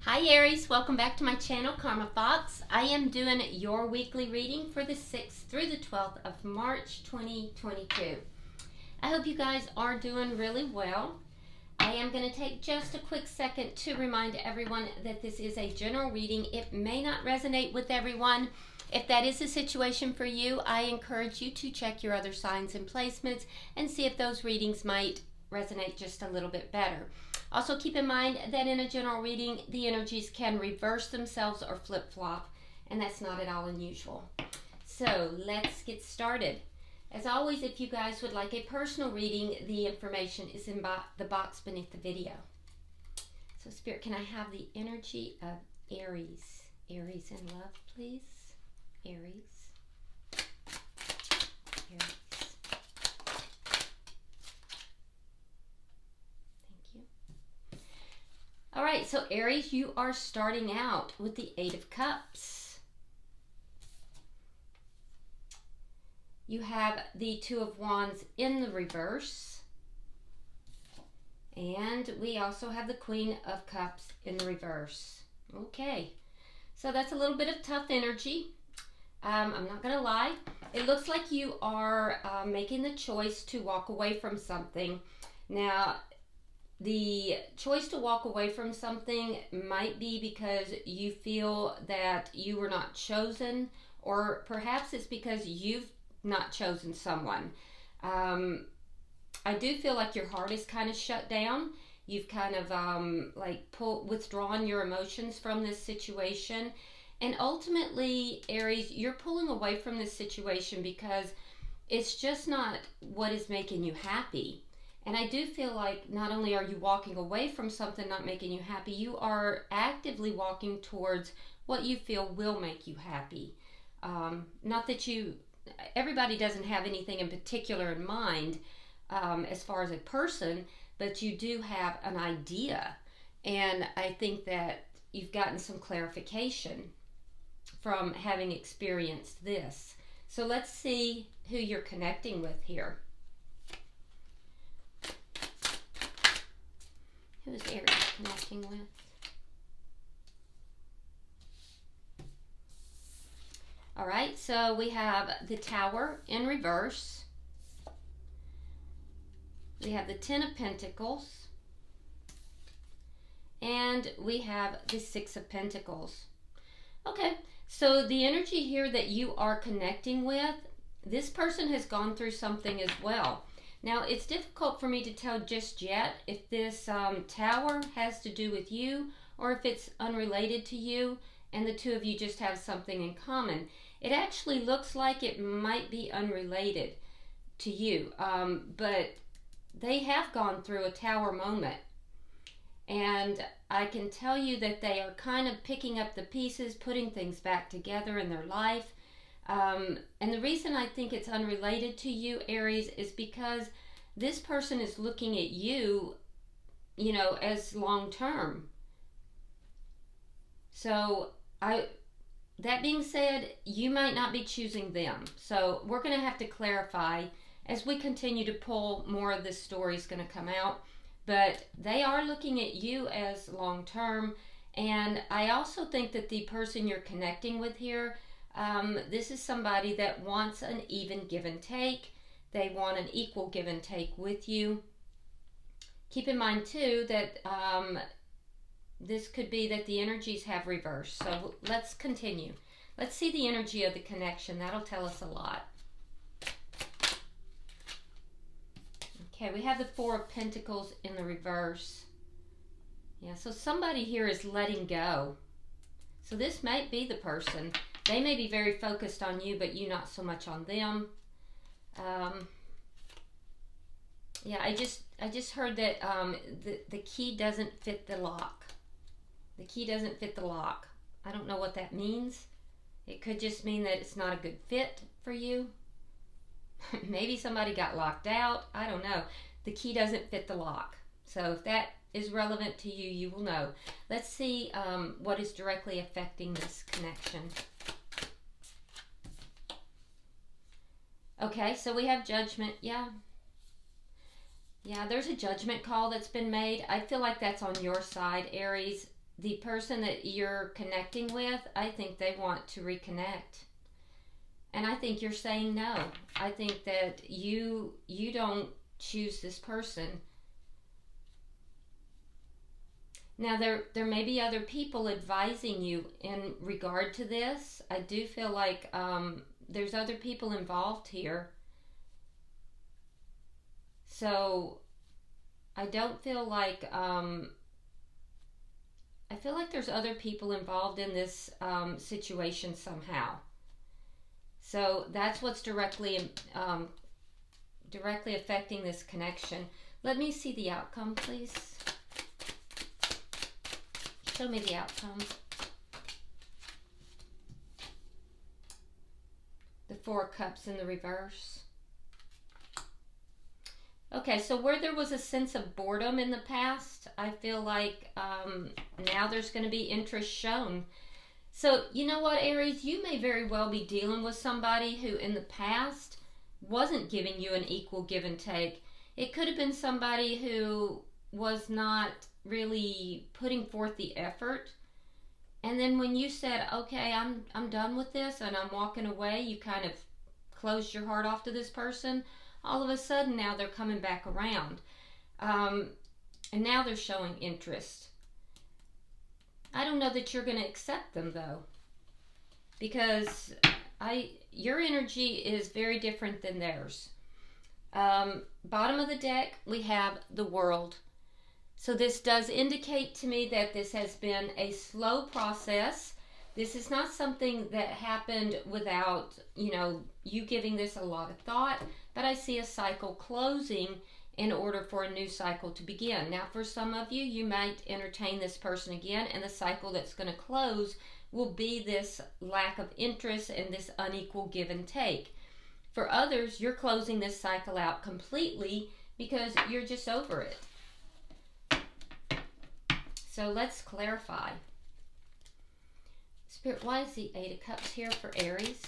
Hi Aries, welcome back to my channel, Karma Fox. I am doing your weekly reading for the 6th through the 12th of March 2022. I hope you guys are doing really well. I am going to take just a quick second to remind everyone that this is a general reading. It may not resonate with everyone. If that is the situation for you, I encourage you to check your other signs and placements and see if those readings might resonate just a little bit better. Also keep in mind that in a general reading, the energies can reverse themselves or flip-flop, and that's not at all unusual. So let's get started. As always, if you guys would like a personal reading, the information is in the box beneath the video. So Spirit, can I have the energy of Aries? Aries in love, please. Aries. Aries. All right, so Aries, you are starting out with the 8 of Cups. You have the 2 of Wands in the reverse. And we also have the Queen of Cups in the reverse. Okay, so that's a little bit of tough energy. I'm not going to lie. It looks like you are making the choice to walk away from something. Now, the choice to walk away from something might be because you feel that you were not chosen, or perhaps it's because you've not chosen someone. I do feel like your heart is kind of shut down. You've kind of withdrawn your emotions from this situation. And ultimately, Aries, you're pulling away from this situation because it's just not what is making you happy. And I do feel like not only are you walking away from something not making you happy, you are actively walking towards what you feel will make you happy. Not that everybody doesn't have anything in particular in mind as far as a person, but you do have an idea. And I think that you've gotten some clarification from having experienced this. So let's see who you're connecting with here. Who is Aries connecting with? All right, so we have the Tower in reverse. We have the 10 of Pentacles. And we have the 6 of Pentacles. Okay, so the energy here that you are connecting with, this person has gone through something as well. Now, it's difficult for me to tell just yet if this Tower has to do with you or if it's unrelated to you and the two of you just have something in common. It actually looks like it might be unrelated to you, but they have gone through a Tower moment. And I can tell you that they are kind of picking up the pieces, putting things back together in their life. And the reason I think it's unrelated to you, Aries, is because this person is looking at you, as long-term. So that being said, you might not be choosing them. So we're going to have to clarify as we continue to pull. More of this story is going to come out. But they are looking at you as long-term. And I also think that the person you're connecting with here, this is somebody that wants an even give and take. They want an equal give and take with you. Keep in mind too that this could be that the energies have reversed. So let's continue. Let's see the energy of the connection. That'll tell us a lot. Okay, we have the 4 of Pentacles in the reverse. Yeah, so somebody here is letting go. So this might be the person. They may be very focused on you, but you not so much on them. Yeah, I just heard that the key doesn't fit the lock. The key doesn't fit the lock. I don't know what that means. It could just mean that it's not a good fit for you. Maybe somebody got locked out. I don't know. The key doesn't fit the lock. So if that is relevant to you, you will know. Let's see what is directly affecting this connection. Okay, so we have Judgment. Yeah, there's a judgment call that's been made. I feel like that's on your side, Aries. the person that you're connecting with, I think they want to reconnect. And I think you're saying no. I think that you don't choose this person. Now, there may be other people advising you in regard to this. I do feel like there's other people involved here. So I don't feel like, I feel like there's other people involved in this situation somehow. So that's what's directly affecting this connection. Let me see the outcome, please. Show me the outcome. The Four of Cups in the reverse. Okay, so where there was a sense of boredom in the past, I feel like now there's going to be interest shown. So, you know what, Aries? You may very well be dealing with somebody who in the past wasn't giving you an equal give and take. It could have been somebody who was not really putting forth the effort. And then when you said, okay, I'm done with this and I'm walking away, you kind of closed your heart off to this person. All of a sudden now they're coming back around. And now they're showing interest. I don't know that you're going to accept them though, because your energy is very different than theirs. Bottom of the deck, we have the World. So this does indicate to me that this has been a slow process. This is not something that happened without, you giving this a lot of thought, but I see a cycle closing in order for a new cycle to begin. Now, for some of you, you might entertain this person again, and the cycle that's going to close will be this lack of interest and this unequal give and take. For others, you're closing this cycle out completely because you're just over it. So let's clarify. Spirit, why is the Eight of Cups here for Aries?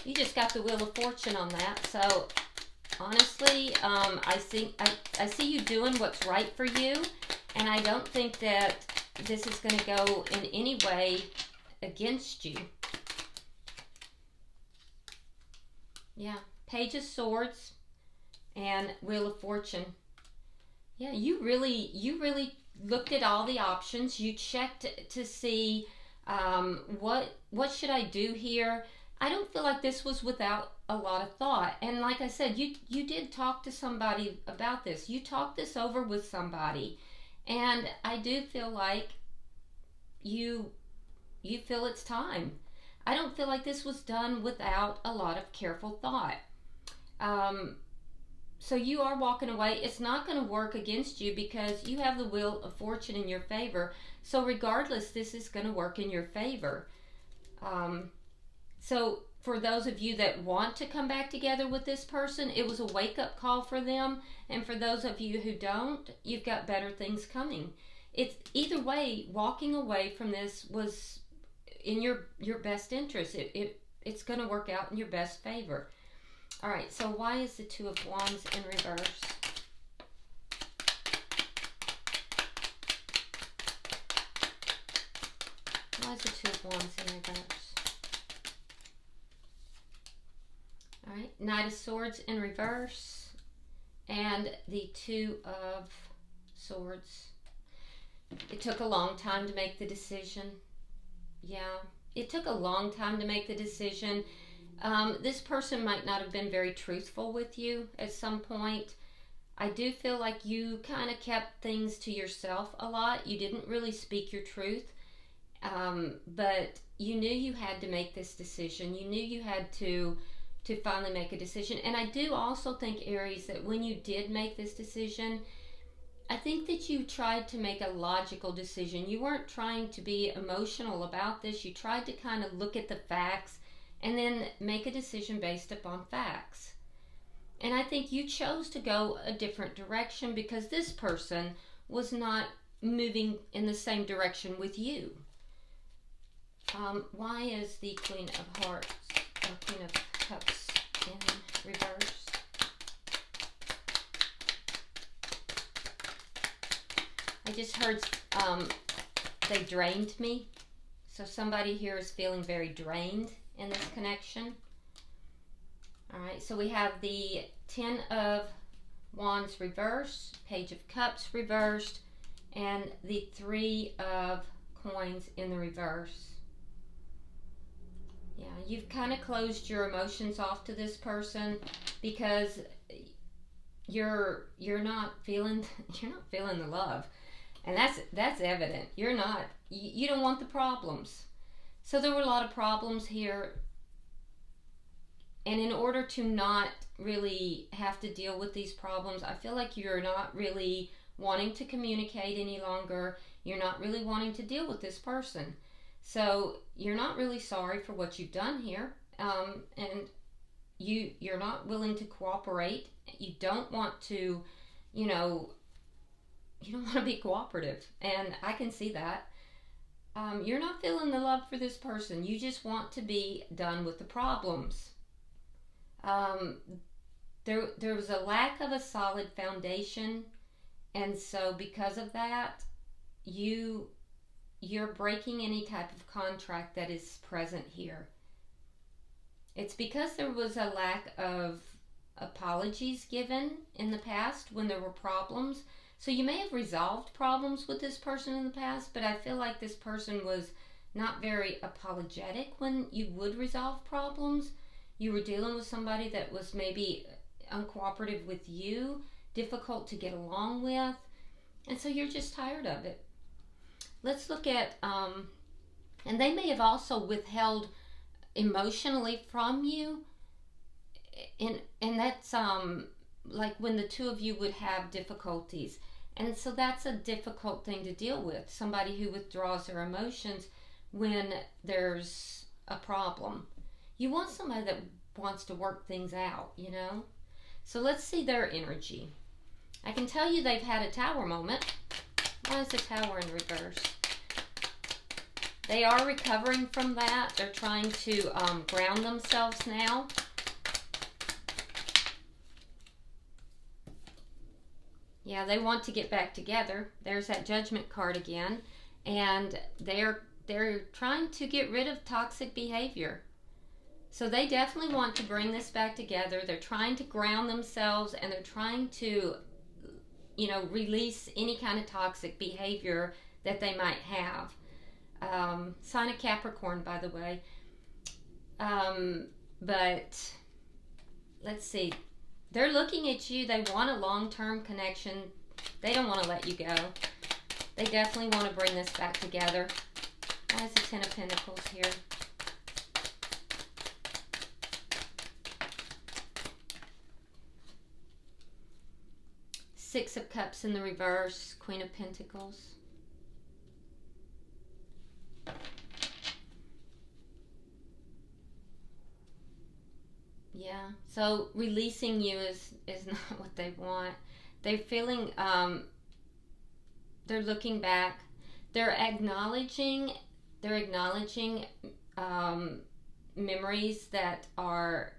You just got the Wheel of Fortune on that. So honestly, I see you doing what's right for you, and I don't think that this is going to go in any way against you. Yeah, Page of Swords and Wheel of Fortune. Yeah, you really looked at all the options. You checked to see what should I do here. I don't feel like this was without a lot of thought. And like I said, you did talk to somebody about this. You talked this over with somebody. And I do feel like you feel it's time. I don't feel like this was done without a lot of careful thought. So you are walking away. It's not going to work against you because you have the Wheel of Fortune in your favor. So regardless, this is going to work in your favor. So for those of you that want to come back together with this person, it was a wake-up call for them. And for those of you who don't, you've got better things coming. It's either way, walking away from this was in your best interest. It's going to work out in your best favor. All right, so why is the Two of Wands in reverse? Why is the Two of Wands in reverse? All right, Knight of Swords in reverse and the Two of Swords. It took a long time to make the decision. Yeah, it took a long time to make the decision. This person might not have been very truthful with you at some point. I do feel like you kind of kept things to yourself a lot. You didn't really speak your truth, but you knew you had to make this decision. You knew you had to finally make a decision. And I do also think, Aries, that when you did make this decision, I think that you tried to make a logical decision. You weren't trying to be emotional about this. You tried to kind of look at the facts and then make a decision based upon facts. And I think you chose to go a different direction because this person was not moving in the same direction with you. Why is the Queen of Hearts, Queen of Cups in reverse? just heard they drained me. So somebody here is feeling very drained in this connection. All right, so we have the Ten of Wands reversed, Page of Cups reversed, and the Three of Coins in the reverse. Yeah, you've kind of closed your emotions off to this person because you're not feeling the love, and that's evident. You don't want the problems. So there were a lot of problems here, and in order to not really have to deal with these problems, I feel like you're not really wanting to communicate any longer. You're not really wanting to deal with this person. So you're not really sorry for what you've done here, and you're not willing to cooperate. You don't want to, you don't want to be cooperative, and I can see that. You're not feeling the love for this person. You just want to be done with the problems. There was a lack of a solid foundation, and so because of that, you're breaking any type of contract that is present here. It's because there was a lack of apologies given in the past when there were problems. So you may have resolved problems with this person in the past, but I feel like this person was not very apologetic when you would resolve problems. You were dealing with somebody that was maybe uncooperative with you, difficult to get along with, and so you're just tired of it. Let's look at, and they may have also withheld emotionally from you, and that's like when the two of you would have difficulties, and so that's a difficult thing to deal with. Somebody who withdraws their emotions when there's a problem. You want somebody that wants to work things out, So let's see their energy. I can tell you they've had a Tower moment. Why is the Tower in reverse? They are recovering from that. They're trying to ground themselves now. Yeah, they want to get back together. There's that Judgment card again. And they're trying to get rid of toxic behavior. So they definitely want to bring this back together. They're trying to ground themselves, and they're trying to, release any kind of toxic behavior that they might have. Sign of Capricorn, by the way. But let's see. They're looking at you. They want a long-term connection. They don't want to let you go. They definitely want to bring this back together. Why is the Ten of Pentacles here? Six of Cups in the reverse, Queen of Pentacles. Yeah, so releasing you is not what they want. They're feeling, they're looking back. They're acknowledging memories that are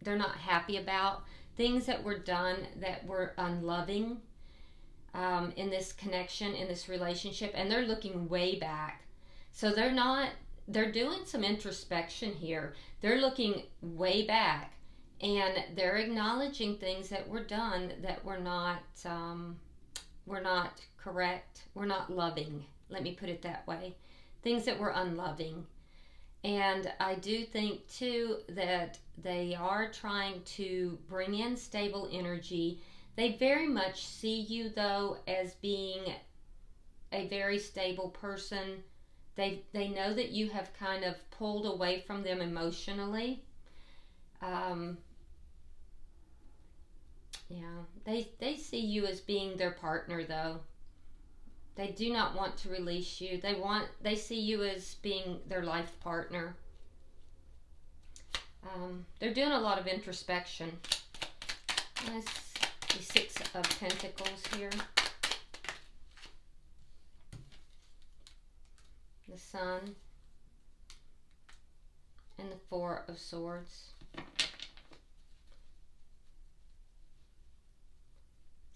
they're not happy about. Things that were done that were unloving in this connection, in this relationship, and they're looking way back. So they're doing some introspection here. They're looking way back, and they're acknowledging things that were done that were not correct, were not loving. Let me put it that way. Things that were unloving. And I do think, too, that they are trying to bring in stable energy. They very much see you, though, as being a very stable person. They know that you have kind of pulled away from them emotionally. They see you as being their partner, though. They do not want to release you. They see you as being their life partner. They're doing a lot of introspection. Let's the Six of Pentacles here. The Sun. And the Four of Swords.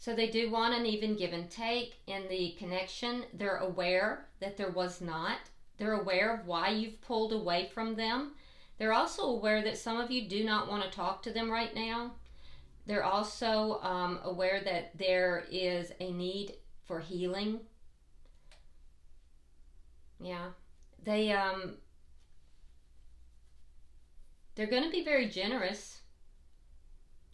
So they do want an even give and take in the connection. They're aware that there was not. They're aware of why you've pulled away from them. They're also aware that some of you do not want to talk to them right now. They're also aware that there is a need for healing. Yeah. They're going to be very generous.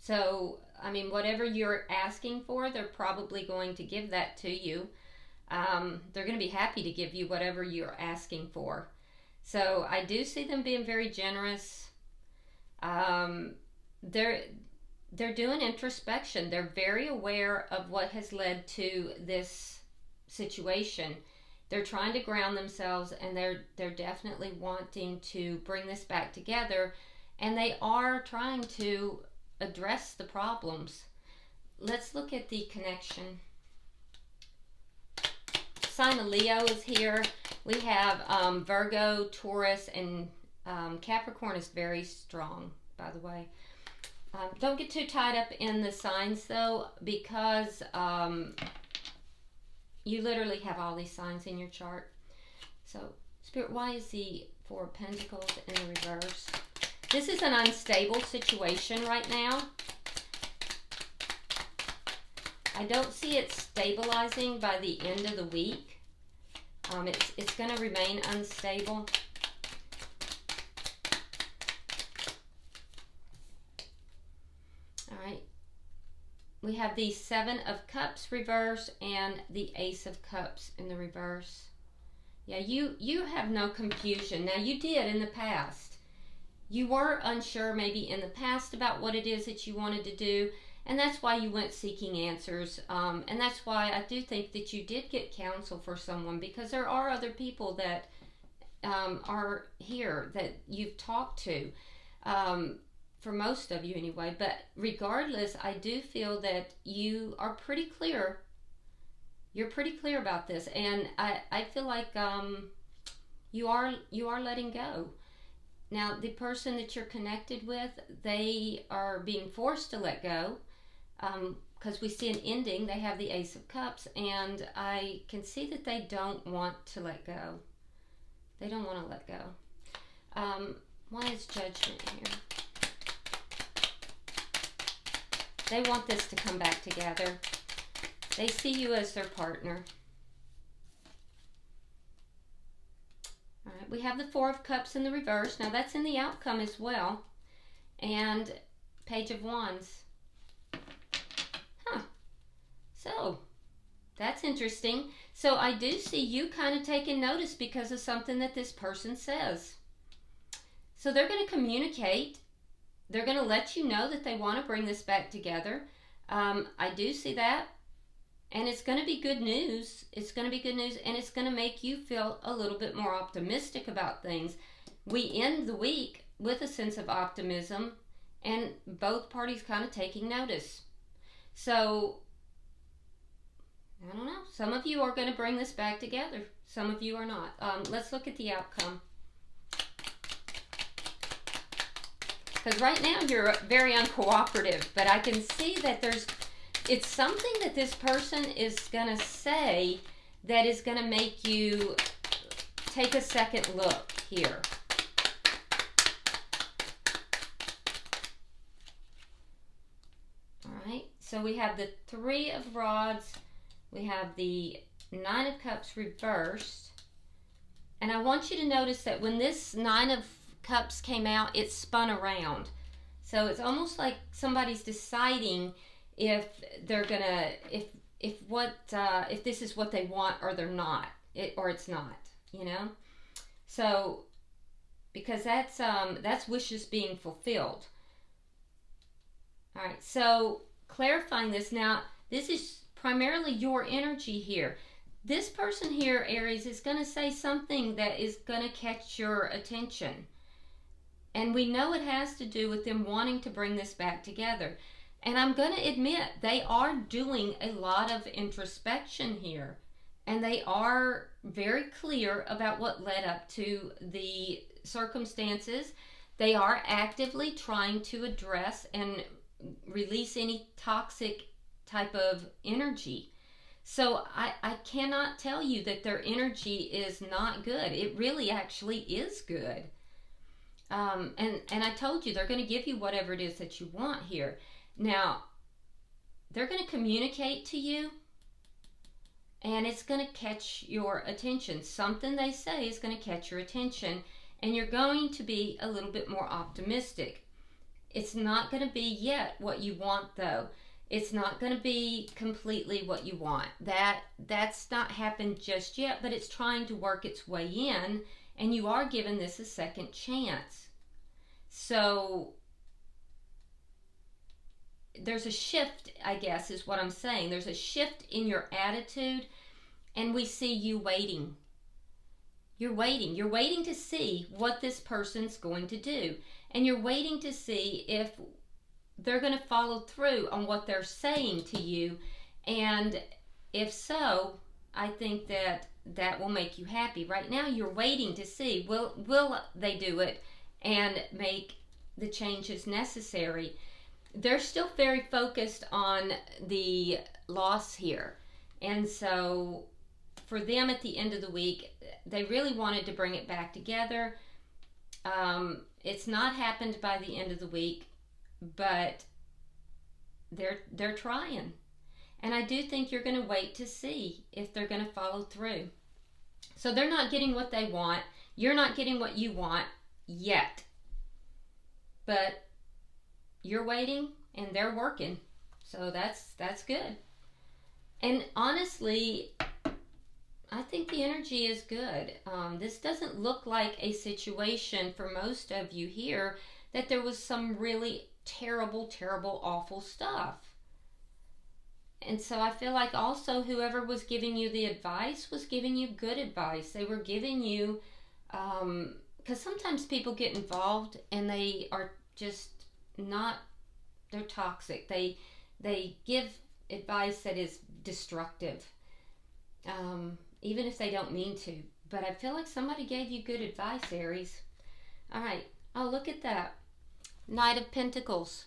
So, I mean, whatever you're asking for, they're probably going to give that to you. They're going to be happy to give you whatever you're asking for. So I do see them being very generous. They're doing introspection. They're very aware of what has led to this situation. They're trying to ground themselves, and they're definitely wanting to bring this back together, and they are trying to address the problems. Let's look at the connection. Sign of Leo is here. We have Virgo, Taurus, and Capricorn is very strong, by the way. Don't get too tied up in the signs, though, because you literally have all these signs in your chart. So, Spirit, why is the Four of Pentacles in the reverse? This is an unstable situation right now. I don't see it stabilizing by the end of the week. It's going to remain unstable. All right. We have the Seven of Cups reverse and the Ace of Cups in the reverse. Yeah, you have no confusion. Now, you did in the past. You were unsure maybe in the past about what it is that you wanted to do, and that's why you went seeking answers. And that's why I do think that you did get counsel for someone, because there are other people that are here that you've talked to, for most of you anyway. But regardless, I do feel that you are pretty clear. You're pretty clear about this, and I feel like you are letting go. Now, the person that you're connected with, they are being forced to let go, because we see an ending. They have the Ace of Cups, and I can see that they don't want to let go. They don't want to let go. Why is Judgment here? They want this to come back together. They see you as their partner. All right, we have the Four of Cups in the reverse. Now, that's in the outcome as well. And Page of Wands. Huh. So, that's interesting. So, I do see you kind of taking notice because of something that this person says. So, they're going to communicate. They're going to let you know that they want to bring this back together. I do see that. And it's going to be good news. It's going to be good news, and it's going to make you feel a little bit more optimistic about things. We end the week with a sense of optimism, and both parties kind of taking notice. So, I don't know. Some of you are going to bring this back together. Some of you are not. Let's look at the outcome. Because right now you're very uncooperative, but I can see that it's something that this person is going to say that is going to make you take a second look here. All right, so we have the Three of Rods, we have the Nine of Cups reversed, and I want you to notice that when this Nine of Cups came out, it spun around. So it's almost like somebody's deciding if they're gonna, if this is what they want or they're not, or it's not, you know. So because that's wishes being fulfilled. All right, so clarifying this now, this is primarily your energy here. This person here, Aries, is going to say something that is going to catch your attention. And we know it has to do with them wanting to bring this back together. And I'm going to admit, they are doing a lot of introspection here. And they are very clear about what led up to the circumstances. They are actively trying to address and release any toxic type of energy. So I cannot tell you that their energy is not good. It really actually is good. And I told you they're going to give you whatever it is that you want here. Now, they're going to communicate to you, and it's going to catch your attention. Something they say is going to catch your attention, and you're going to be a little bit more optimistic. It's not going to be yet what you want, though. It's not going to be completely what you want. That's not happened just yet, but it's trying to work its way in, and you are giving this a second chance. So there's a shift, I guess, is what I'm saying. There's a shift in your attitude, and we see you waiting. You're waiting. You're waiting to see what this person's going to do, and you're waiting to see if they're going to follow through on what they're saying to you, and if so, I think that will make you happy. Right now, you're waiting to see, will they do it and make the changes necessary. They're still very focused on the loss here, and so for them at the end of the week, they really wanted to bring it back together. It's not happened by the end of the week, but they're trying, and I do think you're going to wait to see if they're going to follow through. So they're not getting what they want. You're not getting what you want yet, but you're waiting and they're working, so that's good. And honestly, I think the energy is good. This doesn't look like a situation for most of you here that there was some really terrible, awful stuff. And so I feel like also whoever was giving you the advice was giving you good advice. They were giving you, because sometimes people get involved and they are just not, they're toxic. They give advice that is destructive, even if they don't mean to. But I feel like somebody gave you good advice, Aries. All right. Oh, look at that. Knight of Pentacles.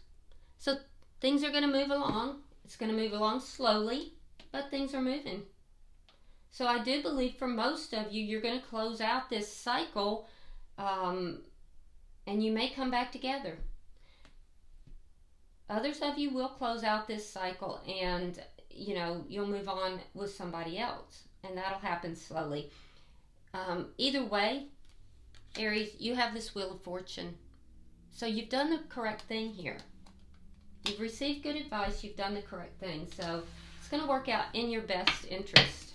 So things are going to move along. It's going to move along slowly, but things are moving. So I do believe for most of you, you're going to close out this cycle, and you may come back together. Others of you will close out this cycle, and you'll move on with somebody else, and that'll happen slowly. Either way, Aries, you have this Wheel of Fortune. So you've done the correct thing here. You've received good advice. You've done the correct thing. So it's going to work out in your best interest.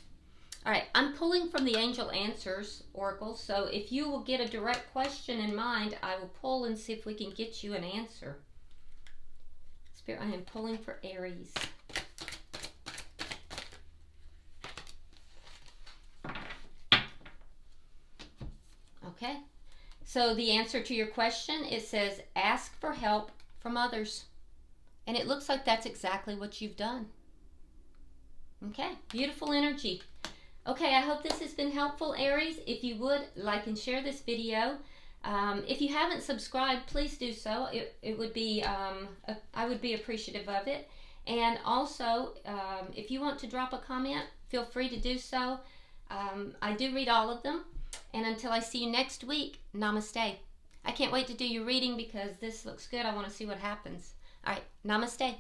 All right, I'm pulling from the Angel Answers Oracle. So if you will get a direct question in mind, I will pull and see if we can get you an answer. Spirit, I am pulling for Aries. Okay. So the answer to your question, it says, ask for help from others. And it looks like that's exactly what you've done. Okay, beautiful energy. Okay, I hope this has been helpful, Aries. If you would, like and share this video. If you haven't subscribed, please do so. It would be, I would be appreciative of it. And also, if you want to drop a comment, feel free to do so. I do read all of them. And until I see you next week, namaste. I can't wait to do your reading because this looks good. I want to see what happens. All right, namaste.